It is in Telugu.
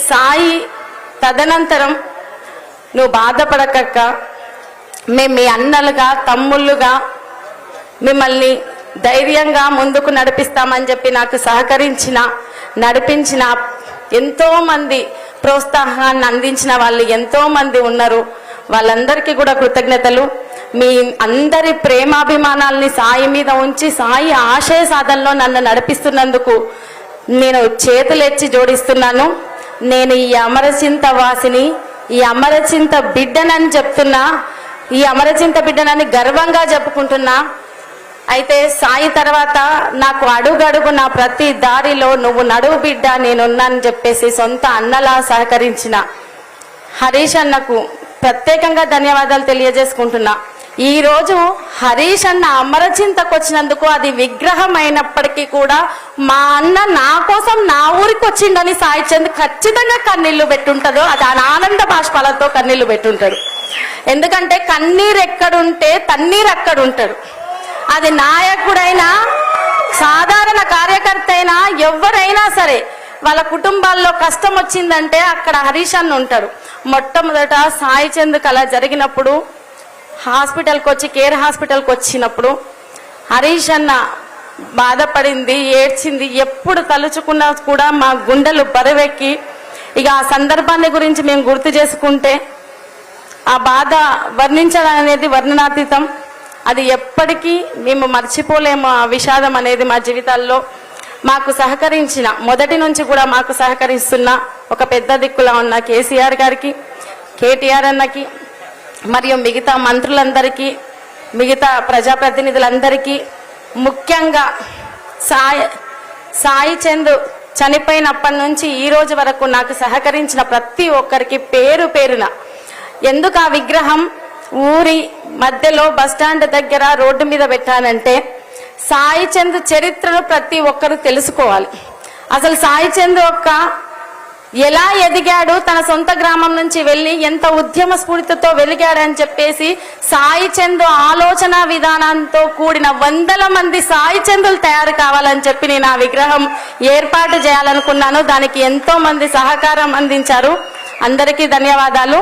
సాయి తదనంతరం నువ్వు బాధపడకక్క, మేము మీ అన్నలుగా తమ్ముళ్ళుగా మిమ్మల్ని ధైర్యంగా ముందుకు నడిపిస్తామని చెప్పి నాకు నడిపించిన ఎంతోమంది, ప్రోత్సాహాన్ని అందించిన వాళ్ళు ఎంతోమంది ఉన్నారు. వాళ్ళందరికీ కూడా కృతజ్ఞతలు. మీ అందరి ప్రేమాభిమానాల్ని సాయి మీద ఉంచి సాయి ఆశయ సాధనలో నన్ను నడిపిస్తున్నందుకు నేను చేతులెచ్చి జోడిస్తున్నాను. నేను ఈ అమరచింత వాసిని, ఈ అమరచింత బిడ్డనని చెప్తున్నా, ఈ అమరచింత బిడ్డనని గర్వంగా చెప్పుకుంటున్నా. అయితే సాయి తర్వాత నాకు అడుగడుగు నా ప్రతి దారిలో నువ్వు నడువు బిడ్డ నేనున్నానని చెప్పేసి సొంత అన్నలా సహకరించిన హరీష్ అన్నకు ప్రత్యేకంగా ధన్యవాదాలు తెలియజేసుకుంటున్నా. ఈరోజు హరీష్ అన్న అమరచింతకు వచ్చినందుకు అది విగ్రహం అయినప్పటికీ కూడా మా అన్న నా కోసం నా ఊరికి వచ్చిండని సాయి చంద్ ఖచ్చితంగా కన్నీళ్లు పెట్టుంటాడు. అది ఆనంద బాష్పాలతో కన్నీళ్లు పెట్టుంటాడు. ఎందుకంటే కన్నీరు ఎక్కడుంటే తన్నీరు అక్కడ ఉంటాడు. అది నాయకుడైనా సాధారణ కార్యకర్త అయినా ఎవరైనా సరే వాళ్ళ కుటుంబాల్లో కష్టం వచ్చిందంటే అక్కడ హరీష్ అన్న ఉంటాడు. మొట్టమొదట సాయి చంద్కి అలా జరిగినప్పుడు హాస్పిటల్కి వచ్చి కేర్ హాస్పిటల్కి వచ్చినప్పుడు హరీష్ అన్న బాధపడింది, ఏడ్చింది. ఎప్పుడు తలుచుకున్నా కూడా మా గుండెలు బరువెక్కి ఇక ఆ సందర్భాన్ని గురించి మేము గుర్తు చేసుకుంటే ఆ బాధ వర్ణించడం అనేది వర్ణనాతీతం. అది ఎప్పటికీ మేము మర్చిపోలేము. ఆ విషాదం అనేది మా జీవితాల్లో మాకు సహకరించిన మొదటి నుంచి కూడా మాకు సహకరిస్తున్న ఒక పెద్ద దిక్కులా ఉన్న కేసీఆర్ గారికి, కేటీఆర్ అన్నకి, మరియు మిగతా మంత్రులందరికీ, మిగతా ప్రజాప్రతినిధులందరికీ, ముఖ్యంగా సాయి చంద్ చనిపోయినప్పటి నుంచి ఈ రోజు వరకు నాకు సహకరించిన ప్రతి ఒక్కరికి పేరు పేరున. ఎందుకు ఆ విగ్రహం ఊరి మధ్యలో బస్టాండ్ దగ్గర రోడ్డు మీద పెట్టానంటే సాయి చంద్ చరిత్రను ప్రతి ఒక్కరు తెలుసుకోవాలి. అసలు సాయి చంద్ ఎలా ఎదిగాడు, తన సొంత గ్రామం నుంచి వెళ్ళి ఎంత ఉద్యమ స్ఫూర్తితో వెలిగాడని చెప్పేసి సాయి చంద్ ఆలోచన విధానంతో కూడిన వందల మంది సాయి చందులు తయారు కావాలని చెప్పి నేను ఆ విగ్రహం ఏర్పాటు చేయాలనుకున్నాను. దానికి ఎంతో మంది సహకారం అందించారు. అందరికీ ధన్యవాదాలు.